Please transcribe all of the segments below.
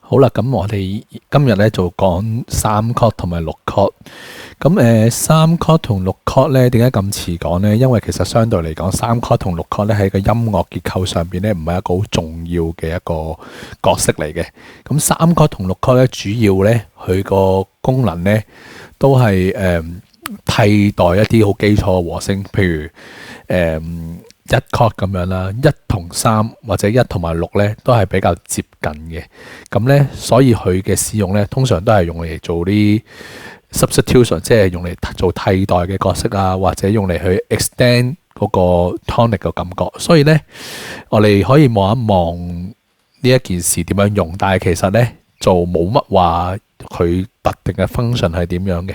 好啦，咁我哋今日咧就講三 chord 同埋六 chord。咁三 chord 同六 chord 咧點解咁遲講咧？因為其實相對嚟講，三 chord 同六 chord 咧喺個音樂結構上邊咧唔係一個好重要嘅一個角色嚟嘅。咁三 chord 同六 chord 咧主要咧佢個功能咧都係替代一啲好基礎嘅和聲，譬如一 chord 咁樣啦，一同三或者一同埋六咧都係比較接近嘅。咁咧，所以佢嘅使用咧，通常都係用嚟做啲 substitution，即係用嚟做替代嘅角色啊，或者用嚟去 extend 嗰個 tonic 嘅感覺。所以咧，我哋可以望一望呢一件事點樣用，但係其實咧就冇乜話佢特定嘅 function 係點樣嘅。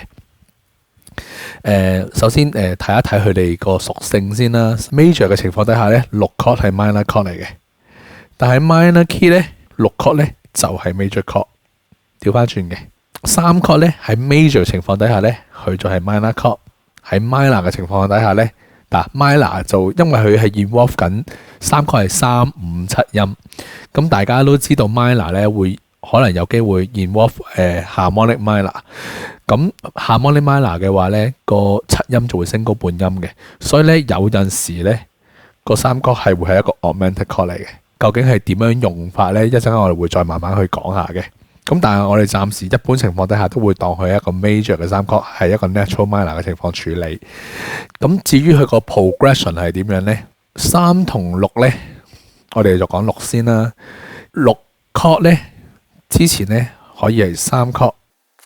首先睇一睇佢哋個屬性先啦。Major 嘅情況底下咧，六 chord 係 minor chord 嚟嘅，但係 minor key 咧，六 chord 咧就係 major chord， 調翻轉嘅。三 chord 咧喺 major 情況底下咧，佢就係 minor chord。喺 minor 嘅情況底下咧，嗱 minor 就因為佢係 involve 緊三 chord 係三五七音，咁大家都知道 minor 咧會可能有機會 involve harmonic minor。咁 harmonic minor 嘅話咧，個七音就會升高半音嘅，所以咧有陣時咧個三 chord 係會係一個 augmented chord 嚟嘅。究竟係點樣用法咧？一陣間我哋會再慢慢去講下嘅。咁但係我哋暫時一般情況底下都會當佢一個 major 嘅三 chord 係一個 natural minor 嘅情況處理。咁至於佢個 progression 係點樣咧？三同六咧，我哋就講六先啦。六 chord 咧之前咧可以係三 chord。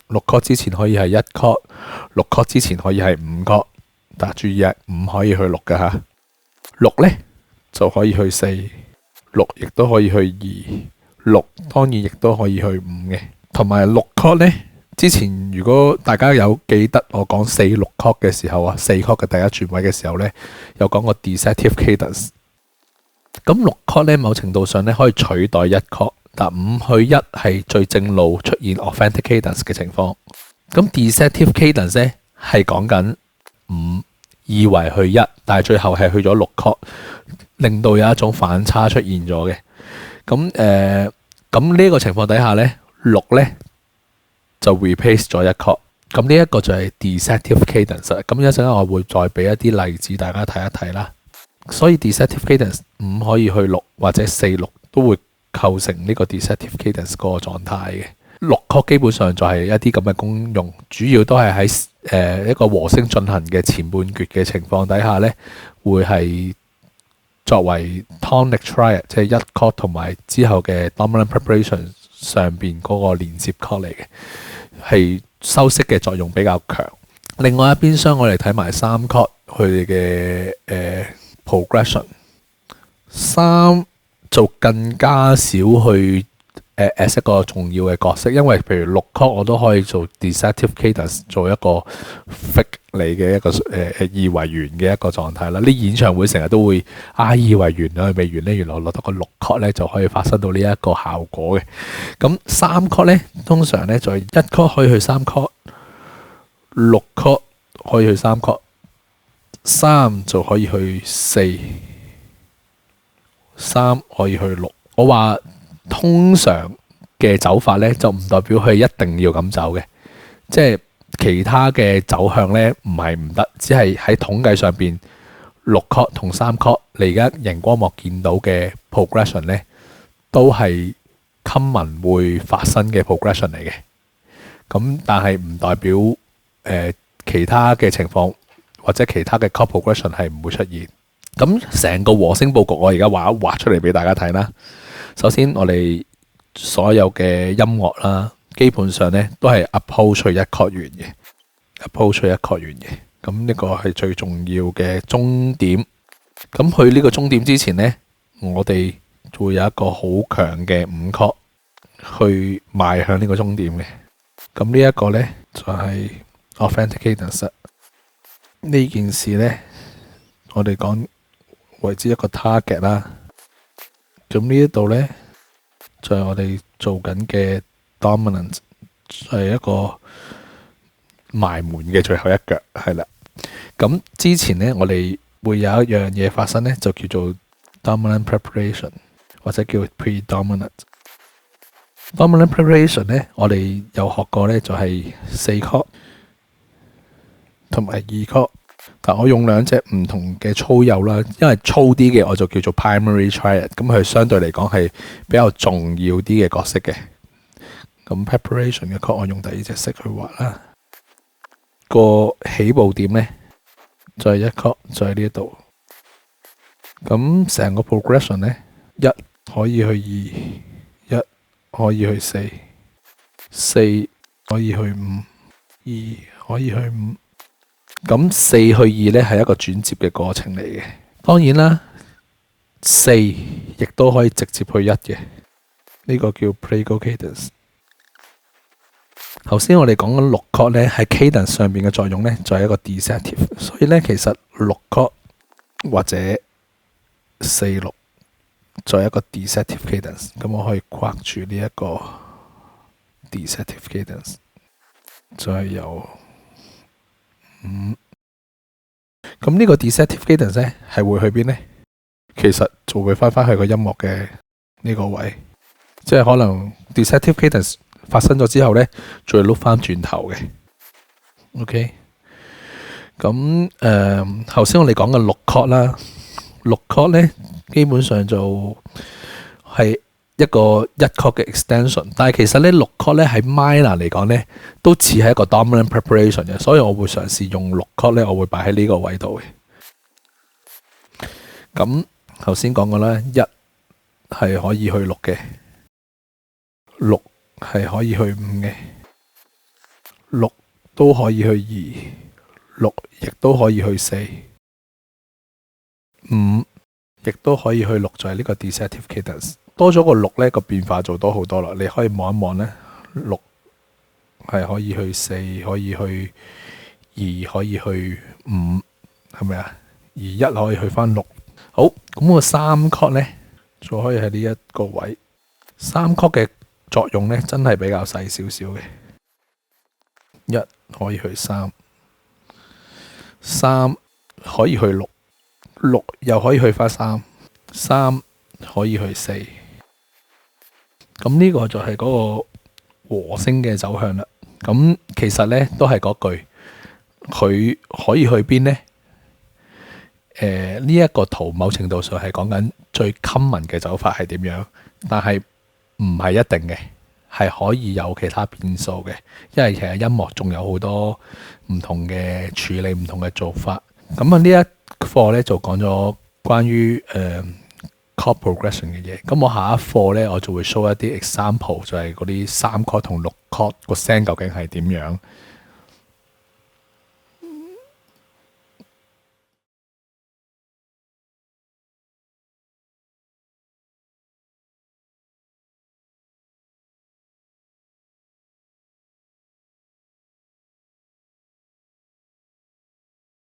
六 chord 之前可以係一 chord， 六 chord 之前可以係五 chord， 但注意啊，五可以去六嘅嚇。六咧就可以去四，六亦都可以去二，六當然亦都可以去五嘅。同埋六 chord 咧，之前如果大家有記得我講四六 chord 嘅時候啊，四 chord 嘅第一轉位嘅時候咧，有講過 deceptive cadence。咁六 chord 咧，某程度上咧可以取代一 chord。但五去一係最正路出現 authentic cadence 嘅情況。咁 deceptive cadence 咧係講緊五以為去一，但係最後係去咗六 chord， 令到有一種反差出現咗嘅。咁呢個情況底下咧，六咧就 replace 咗一 chord。咁呢一個就係 deceptive cadence。咁一陣間我會再俾一啲例子大家睇一睇啦。所以 deceptive cadence 五可以去六或者四六都會構成呢個 deceptive cadence 嗰個狀態嘅。六 chord 基本上就係一啲咁嘅功用，主要都係喺一個和聲進行嘅前半橛嘅情況底下咧，會係作為 tonic triad， 即係一 chord 同埋之後嘅 dominant preparation 上邊嗰個連接 chord 嚟嘅，係修飾嘅作用比較強。另外一邊廂我哋睇埋三 chord 佢哋嘅progression， 三就更加少去as 一個重要嘅角色，因為譬如六 chord 我都可以做 deceptive cadence， 做一個 fake 嚟嘅一個以為完嘅一個狀態啦。啲演唱會成日都會以為完啦，未完咧，原來落得個六 chord 咧就可以發生到呢一個效果嘅。咁三 chord 咧通常咧就係一 chord 可以去三 chord， 六 chord 可以去三 chord， 三就可以去四。三可以去六，我話通常嘅走法咧就唔代表佢一定要咁走嘅，即係其他嘅走向咧唔係唔得，只係喺統計上邊六 chord 同三 chord， 你而家熒光幕見到嘅 progression 咧都係 common 會發生嘅 progression 嚟嘅。咁但係唔代表其他嘅情況或者其他嘅 chord progression 係唔會出現。咁成個和聲佈局我而家畫一畫出嚟俾大家睇啦。首先我哋所有嘅音樂啦，基本上咧都係 approach 一 chord 完嘅 approach 一 chord 完嘅。咁呢個係最重要嘅終點。咁去呢個終點之前咧，我哋會有一個好強嘅五 chord 去邁向呢個終點嘅。咁呢一個咧就係 authentic cadence。呢件事咧我哋講為之一個 target 啦。咁呢一度咧就係我哋做緊嘅 dominant， 係一個埋門嘅最後一腳，係啦。咁之前咧我哋會有一樣嘢發生咧，就叫做 dominant preparation 或者叫 predominant。Dominant preparation 咧，我哋有學過咧，就係4 chord 同埋2 chord。但我用兩隻唔同嘅粗幼啦，因為粗啲嘅我就叫做 primary triad， 咁佢相對嚟講係比較重要啲嘅角色嘅。咁 preparation 嘅 chord 我用第二隻色去畫啦。個起步點咧就係1 chord，就喺呢一度。咁成個 progression 咧，1可以去2，1可以去4， 4可以去5， 2可以去5。咁4去2咧係一個轉接嘅過程嚟嘅。當然啦，4亦都可以直接去1嘅。呢個叫 Plagal cadence。頭先我哋講緊6 chord 咧，喺 cadence 上邊嘅作用咧，就係一個 deceptive。所以咧，其實6 chord 或者4 6就係一個 deceptive cadence。咁我可以框住呢一個 deceptive cadence， 就係由5。咁呢個 deceptive cadence 咧係會去邊呢？其實就會翻去個音樂嘅呢個位，即係可能 deceptive cadence 發生咗之後咧，再碌翻轉頭嘅。OK， 咁頭先我哋講嘅6 chord 啦，6 chord 咧基本上就係一個1 chord 嘅 extension， 但係其實咧6 chord 咧喺 minor 嚟講咧都似係一個 dominant preparation 嘅，所以我會嘗試用6 chord 咧，我會擺喺呢個位度嘅。咁頭先講過啦，1係可以去6嘅，6係可以去5嘅，6都可以去2，6亦都可以去4， 5亦都可以去6，就係呢個 deceptive cadence。多咗個6咧，個變化做多好多啦。你可以望一望咧，6係可以去4，可以去2，可以去5，係咪啊？而1可以去翻6。好，咁個3 chord 咧，就可以喺呢一個位。3 chord 嘅作用咧，真係比較細少少嘅。1可以去3， 3可以去6， 6又可以去翻3， 3可以去4。咁呢個就係嗰個和聲嘅走向啦。咁其實咧都係嗰句，佢可以去邊呢？呢一個圖某程度上係講緊最 common 嘅走法係點樣，但係唔係一定嘅，係可以有其他變數嘅。因為其實音樂仲有好多唔同嘅處理、唔同嘅做法。咁啊呢一課咧就講咗關於chord progression 嘅嘢。咁我下一課咧我就會 show 一啲 example，就係嗰啲3 chord 同6 chord 個聲究竟係點樣。